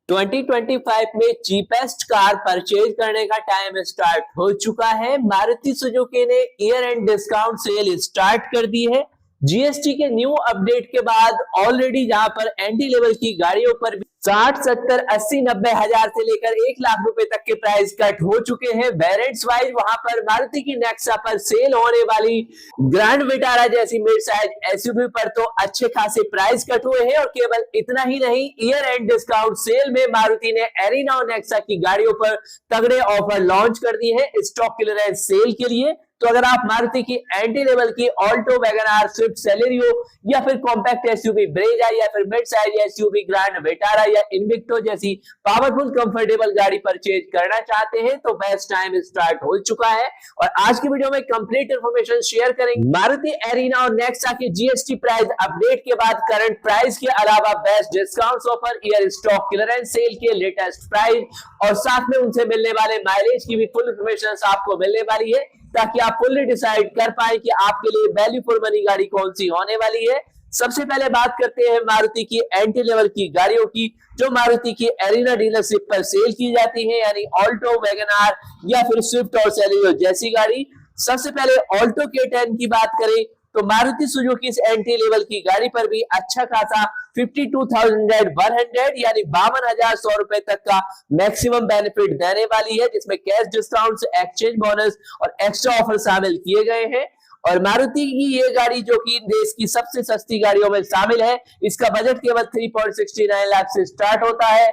2025 में cheapest car purchase करने का टाइम स्टार्ट हो चुका है। मारुति सुजुकी ने year and discount sale start कर दी है। जीएसटी के न्यू अपडेट के बाद ऑलरेडी जहां पर एंट्री लेवल की गाड़ियों पर भी 60, 70, 80, 90 हजार से लेकर 1 लाख रुपए तक के प्राइस कट हो चुके हैं। वेरिएंट्स वाइज वहां पर मारुति की नेक्सा पर सेल होने वाली ग्रैंड विटारा जैसी मिड साइज एसयूवी पर तो अच्छे खासे प्राइस कट हुए हैं। और केवल इतना ही नहीं, ईयर एंड डिस्काउंट सेल में मारुति ने एरिना और नेक्सा की गाड़ियों पर तगड़े ऑफर लॉन्च कर दिए हैं स्टॉक क्लियरेंस सेल के लिए। तो अगर आप मारुति की एंट्री लेवल की ऑल्टो, वैगनआर, स्विफ्ट, सेलेरियो या फिर कॉम्पैक्ट एसयूवी ब्रेजा या फिर mid size SUV grand Vitara या इन्विक्टो जैसी पावरफुल कंफर्टेबल गाड़ी परचेज करना चाहते हैं तो बेस्ट टाइम स्टार्ट हो चुका है। और आज की वीडियो में कंप्लीट इंफॉर्मेशन शेयर करेंगे मारुति एरिना और नेक्सा के जीएसटी प्राइस अपडेट के बाद करंट प्राइस के अलावा best discount offer, year stock clearance sale के लेटेस्ट प्राइस और साथ में उनसे मिलने वाले माइलेज की भी फुल इंफॉर्मेशन आपको मिलने वाली है, ताकि आप फुल्ली डिसाइड कर पाए कि आपके लिए वैल्यू फॉर मनी गाड़ी कौन सी होने वाली है। सबसे पहले बात करते हैं मारुति की एंट्री लेवल की गाड़ियों की, जो मारुति की एरिना डीलरशिप पर सेल की जाती है, यानी ऑल्टो, वैगनआर या फिर स्विफ्ट और सेलेरियो जैसी गाड़ी। सबसे पहले ऑल्टो K10 की बात करें तो मारुति सुजुकी इस एंट्री लेवल की गाड़ी पर भी अच्छा खासा 52,100 यानी 52,100 रुपए तक का मैक्सिमम बेनिफिट देने वाली है, जिसमें कैश डिस्काउंट, एक्सचेंज बोनस और एक्स्ट्रा ऑफर शामिल किए गए हैं। और मारुति की ये गाड़ी जो कि देश की सबसे सस्ती गाड़ियों में शामिल है, इसका बजट केवल 3.69 लाख से स्टार्ट होता है।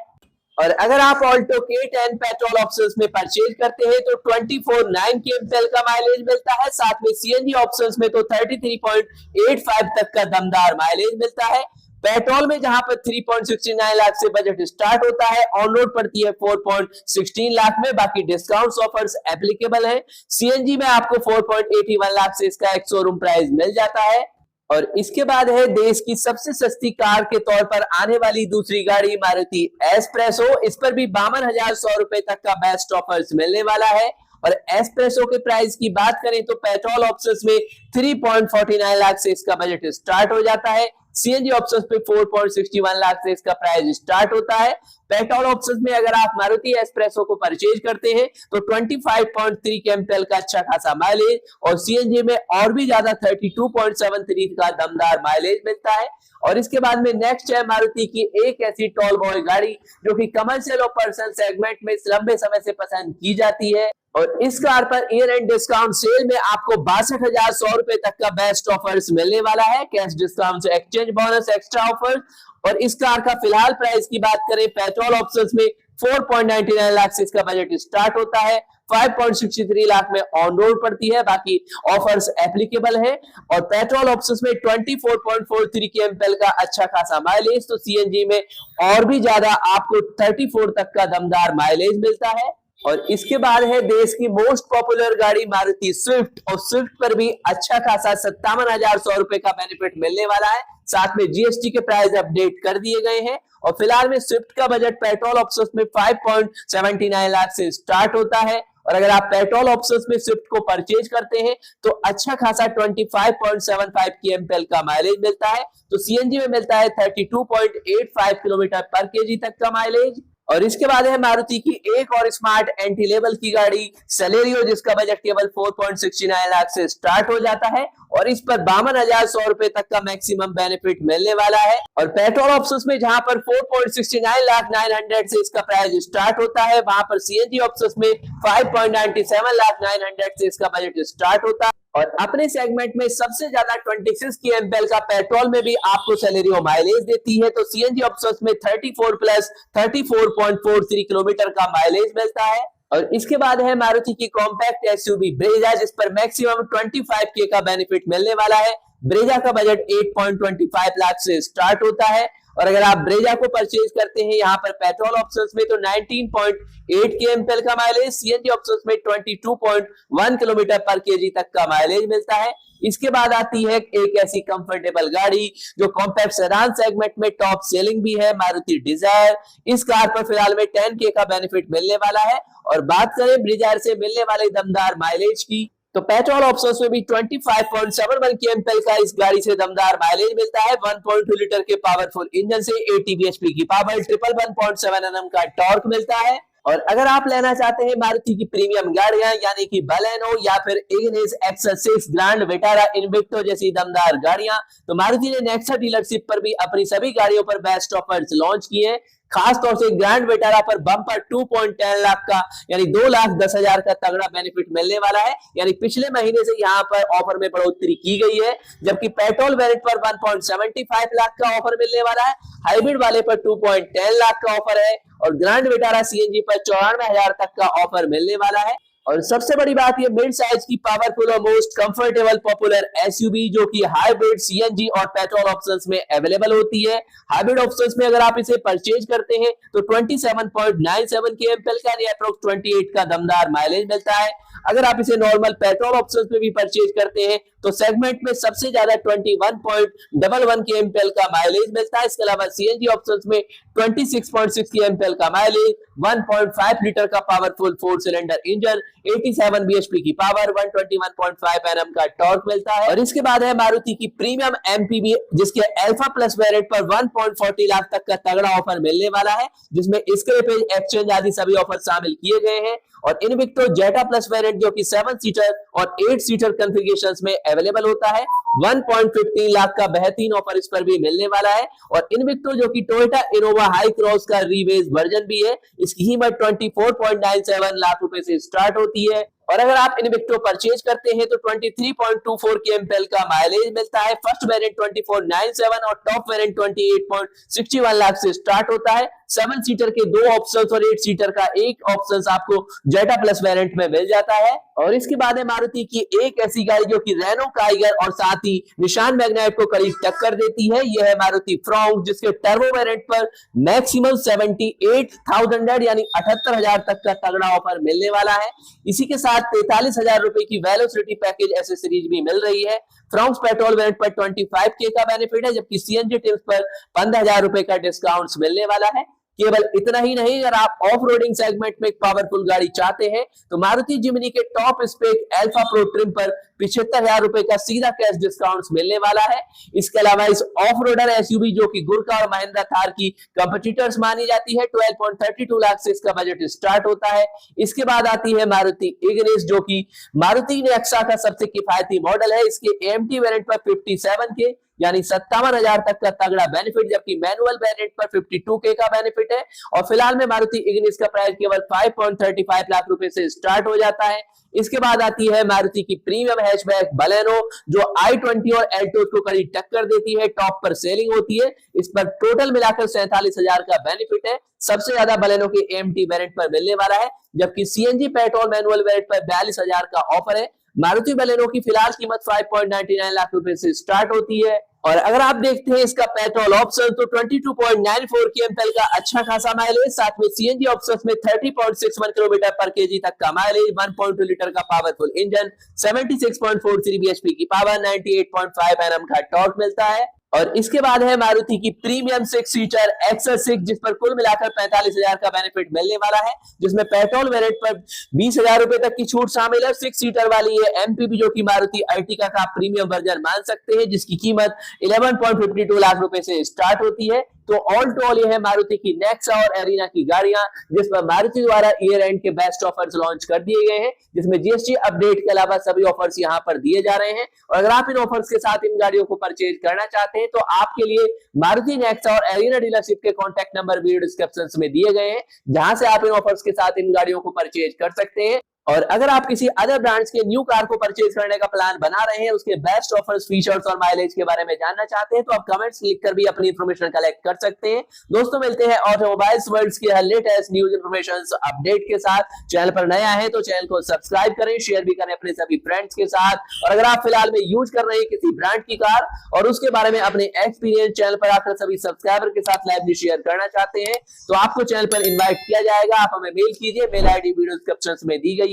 और अगर आप ऑल्टो K10 पेट्रोल ऑप्शंस में परचेज करते हैं तो 24.9 kmtel का माइलेज मिलता है। साथ में सीएनजी ऑप्शंस में तो 33.85 तक का दमदार माइलेज मिलता है। पेट्रोल में जहां पर 3.69 लाख से बजट स्टार्ट होता है, ऑन रोड पड़ती है 4.16 लाख में। बाकी डिस्काउंट्स ऑफर्स एप्लीकेबल है। सीएनजी में आपको 4.81 लाख से इसका एक शोरूम प्राइस मिल जाता है। और इसके बाद है देश की सबसे सस्ती कार के तौर पर आने वाली दूसरी गाड़ी मारुति एस्प्रेसो। इस पर भी 52,100 रुपए तक का बेस्ट ऑफर्स मिलने वाला है। और एस्प्रेसो के प्राइस की बात करें तो पेट्रोल ऑप्शंस में 3.49 लाख से इसका बजट स्टार्ट हो जाता है। सीएनजी ऑप्शंस पे 4.61 लाख से इसका प्राइस स्टार्ट होता है। पेट्रोल ऑप्शंस में अगर आप मारुति एस्प्रेसो को परचेज करते हैं तो 25.3 kmtel का अच्छा खासा माइलेज और सीएनजी में और भी ज्यादा 32.73 का दमदार माइलेज मिलता है। और इसके बाद में नेक्स्ट है मारुति की एक ऐसी टॉल बॉय गाड़ी जो कि कमर्शियल और पर्सनल सेगमेंट में लंबे समय से पसंद की जाती है। और इस car per year and discount sale में आपको 62,100 रुपए तक का बेस्ट ऑफर्स मिलने वाला है। Cash discount, exchange bonus, extra offer. और इस कार का फिलहाल प्राइस की बात करें पेट्रोल ऑप्शंस में 4.99 लाख से इसका बजट स्टार्ट होता है। 5.63 लाख में ऑन रोड पड़ती है। बाकी ऑफर्स एप्लीकेबल है। और पेट्रोल ऑप्शंस में 24.43 kmtel का अच्छा खासा माइलेज, तो सीएनजी में और भी ज्यादा आपको 34 तक का दमदार माइलेज मिलता है। और इसके बाद है देश की मोस्ट पॉपुलर गाड़ी मारुति स्विफ्ट, और स्विफ्ट पर भी अच्छा खासा 57,100 रुपए का बेनिफिट मिलने वाला है। साथ में जीएसटी के प्राइस अपडेट कर दिए गए हैं। और फिलहाल में स्विफ्ट का बजट पेट्रोल ऑप्शंस में 5.79 लाख से स्टार्ट होता है। और अगर आप पेट्रोल ऑप्शंस में स्विफ्ट को परचेज करते हैं तो अच्छा खासा 25.75 kmtel का माइलेज मिलता है। तो सीएनजी में मिलता है 32.85 किलोमीटर पर केजी तक का माइलेज। और इसके बाद है मारुति की एक और स्मार्ट एंट्री लेवल की गाड़ी सेलेरियो, जिसका बजट केवल 4.69 लाख से स्टार्ट हो जाता है। और इस पर 52,100 रुपए तक का मैक्सिमम बेनिफिट मिलने वाला है। और पेट्रोल ऑप्शंस में जहां पर 4.69 लाख 900 से इसका प्राइस स्टार्ट होता है, वहां पर सीएनजी ऑप्शंस में 5.97 लाख 900 से इसका बजट स्टार्ट होता है। और अपने सेगमेंट में सबसे ज्यादा 26 kmtel का पेट्रोल में भी आपको सेलेरियो माइलेज देती है। तो सीएनजी ऑप्शंस में 34 प्लस 34.43 किलोमीटर का माइलेज मिलता है। और इसके बाद है मारुति की कॉम्पैक्ट एसयूवी ब्रेजा, जिस पर मैक्सिमम 25K का बेनिफिट मिलने वाला है। ब्रेजा का बजट 8.25 लाख से स्टार्ट होता है। और अगर आप ब्रेजा को परचेज करते हैं यहाँ पर पेट्रोल ऑप्शंस में तो 19.8 kmtel का माइलेज, सीएनजी ऑप्शंस में 22.1 किलोमीटर पर केजी तक का माइलेज मिलता है। इसके बाद आती है एक ऐसी कंफर्टेबल गाड़ी जो कॉम्पैक्ट सेडान सेगमेंट में टॉप सेलिंग भी है, मारुति डिजायर। इस कार पर फिलहाल में 10K का बेनिफिट मिलने वाला है। और बात करें डिजायर से मिलने वाले दमदार माइलेज की तो पेट्रोल ऑप्शंस में भी 25.71 kmpl का इस गाड़ी से दमदार माइलेज मिलता है। 1.2 लीटर के पावरफुल इंजन से 80 bhp की पावर, 111.7 Nm का टॉर्क मिलता है। और अगर आप लेना चाहते हैं मारुति की प्रीमियम गाड़ियां यानी कि बलेनो या फिर इग्निस, एक्स6, ग्रैंड विटारा, इन्विक्टो जैसी दमदार गाड़ियां, तो मारुति ने नेक्सा डीलरशिप पर भी अपनी सभी गाड़ियों पर बेस्ट ऑफर्स लॉन्च किए। खास तौर से ग्रैंड विटारा पर बम्पर 2.10 लाख का यानी 2,10,000 का तगड़ा बेनिफिट मिलने वाला है। यानी पिछले महीने से यहां पर ऑफर में बढ़ोतरी की गई है। जबकि पेट्रोल वेरिएंट पर 1.75 लाख का ऑफर मिलने वाला है, हाइब्रिड वाले पर 2.10 लाख का ऑफर है और ग्रैंड विटारा सीएनजी पर 94,000 तक का ऑफर मिलने वाला है। और सबसे बड़ी बात ये मिड साइज की पावरफुल और मोस्ट कंफर्टेबल पॉपुलर एसयूवी जो कि हाइब्रिड, सीएनजी और पेट्रोल ऑप्शंस में अवेलेबल होती है। हाइब्रिड ऑप्शंस में अगर आप इसे परचेज करते हैं तो 27.97 kmpl का यानी अप्रोक्स 28 का दमदार माइलेज मिलता है। अगर आप इसे नॉर्मल पेट्रोल ऑप्शंस में भी परचेज करते हैं तो सेगमेंट में सबसे ज्यादा 21.11 kmpl का माइलेज मिलता है। इसके अलावा सीएनजी ऑप्शंस में 26.6 kmpl का माइलेज, 1.5 लीटर का पावरफुल 4 सिलेंडर इंजन, 87 bhp की पावर, 121.5 Nm का टॉर्क मिलता है। और इसके बाद है मारुति की प्रीमियम एमपीवी जिसके अल्फा प्लस वेरिएंट पर 1.40 लाख तक का तगड़ा ऑफर मिलने वाला है, जिसमें स्क्रैपेज, एक्सचेंज आदि सभी ऑफर शामिल किए गए हैं। और इन्विक्टो जेटा प्लस वेरिएंट जो कि 7 सीटर और 8 सीटर कॉन्फ़िगरेशंस में अवेलेबल होता है, 1.15 लाख का बेहतरीन ऑफर इस पर भी मिलने वाला है। और इन्विक्टो जो कि टोयोटा इनोवा हाई क्रॉस का रीबेस वर्जन भी है, इसकी कीमत 24.97 लाख रुपए से स्टार्ट होती है। और अगर आप इन्विक्टो परचेज करते हैं तो 23.24 kmpl का माइलेज मिलता है। फर्स्ट वेरिएंट 2497 और टॉप वेरिएंट 28.61 लाख से स्टार्ट होता है। 7 सीटर के 2 ऑप्शंस और 8 सीटर का एक ऑप्शंस आपको जेटा प्लस वेरिएंट में मिल जाता है। और इसके बाद है मारुति की एक ऐसी गाड़ी जो कि रेनो काइगर और साथ ही निशान मैग्नाइट को करीब टक्कर देती है, यह है मारुति फ्रॉन्क जिसके टर्बो वेरिएंट पर मैक्सिमम 78,000 यानी 78,000 तक का तगड़ा ऑफर मिलने वाला है। इसी के साथ 43,000 रुपए की वेलोसिटी पैकेज एसेसरीज भी मिल रही है। फ्रॉन्क पेट्रोल वेरिएंट पर 25K का बेनिफिट है, जबकि सीएनजी टिप्स पर 15,000 रुपए का डिस्काउंट मिलने वाला है। केवल इतना ही नहीं, अगर आप ऑफ रोडिंग सेगमेंट में एक पावरफुल गाड़ी चाहते हैं तो मारुति जिम्नी के top spec Alpha Pro trim पर 75,000 रुपए का सीधा कैश डिस्काउंट मिलने वाला है। इसके अलावा इस ऑफ रोडर एसयूवी जो कि गुरका और महिंद्रा थार की कंपटीटर्स मानी जाती है, 12.32 लाख से इसका बजट स्टार्ट होता है। इसके बाद आती है मारुति इग्निस जो कि मारुति नेक्सा का सबसे किफायती मॉडल है। इसके एएमटी वेरिएंट पर 57K यानी 57,000 तक का तगड़ा बेनिफिट, जबकि मैनुअल वेरिएंट पर 52K का बेनिफिट है। और फिलहाल में मारुति इग्निस का प्राइस केवल 5.35 लाख रुपए से स्टार्ट हो जाता है। इसके बाद आती है मारुति की प्रीमियम हैचबैक बलेनो जो i20 और एल्टोस को करीब टक्कर देती है, टॉप पर सेलिंग होती है। इस पर टोटल मिलाकर 47,000 का बेनिफिट है। सबसे ज्यादा बलेनो के एएमटी वेरिएंट पर मिलने वाला है, जबकि सीएनजी पेट्रोल मैनुअल वेरिएंट पर 42,000 का ऑफर है। मारुति बलेनो की फिलहाल कीमत 5.99 लाख रुपए से स्टार्ट होती है। और अगर आप देखते हैं इसका पेट्रोल ऑप्शन तो 22.94 kmpl का अच्छा खासा माइलेज, साथ में सीएनजी ऑप्शंस में 30.61 किलोमीटर पर केजी तक का माइलेज, 1.2 लीटर का पावरफुल इंजन, 76.43 bhp की पावर, 98.5 Nm का टॉर्क मिलता है। और इसके बाद है मारुति की प्रीमियम 6 सीटर एक्स6 जिस पर कुल मिलाकर 45,000 का बेनिफिट मिलने वाला है, जिसमें पेट्रोल वेरिएंट पर 20,000 रुपए तक की छूट शामिल है। 6 सीटर वाली है एमपीवी जो कि मारुति अर्टिगा का प्रीमियम वर्जन मान सकते हैं, जिसकी कीमत 11.52 लाख रुपए से स्टार्ट होती है। तो ऑल टू ऑल ये है मारुति की नेक्सा और एरिना की गाड़ियां जिस पर मारुति द्वारा ईयर एंड के बेस्ट ऑफर्स लॉन्च कर दिए गए हैं, जिसमें जीएसटी अपडेट के अलावा सभी ऑफर्स यहां पर दिए जा रहे हैं। और अगर आप इन ऑफर्स के साथ इन गाड़ियों को परचेज करना चाहते हैं तो आपके लिए मारुति नेक्सा और एरिना डीलरशिप के कॉन्टैक्ट नंबर वीडियो डिस्क्रिप्शन में दिए गए हैं, जहां से आप इन ऑफर्स के साथ इन गाड़ियों को परचेज कर सकते हैं। और अगर आप किसी अदर ब्रांड्स के न्यू कार को परचेज करने का प्लान बना रहे हैं, उसके बेस्ट ऑफर्स, फीचर्स और माइलेज के बारे में जानना चाहते हैं तो आप कमेंट्स लिखकर भी अपनी इंफॉर्मेशन कलेक्ट कर सकते हैं। दोस्तों मिलते हैं ऑटोमोबाइल्स वर्ल्ड के हर लेटेस्ट न्यूज इंफॉर्मेशन अपडेट के साथ। चैनल पर नया है तो चैनल को सब्सक्राइब करें, शेयर भी करें अपने सभी फ्रेंड्स के साथ। और अगर आप फिलहाल में यूज कर रहे हैं किसी ब्रांड की कार और उसके बारे में अपने एक्सपीरियंस चैनल पर आकर सभी सब्सक्राइबर के साथ लाइवली शेयर करना चाहते हैं तो आपको चैनल पर इनवाइट किया जाएगा। आप हमें मेल कीजिए, मेल आईडी वीडियो डिस्क्रिप्शन में दी गई है।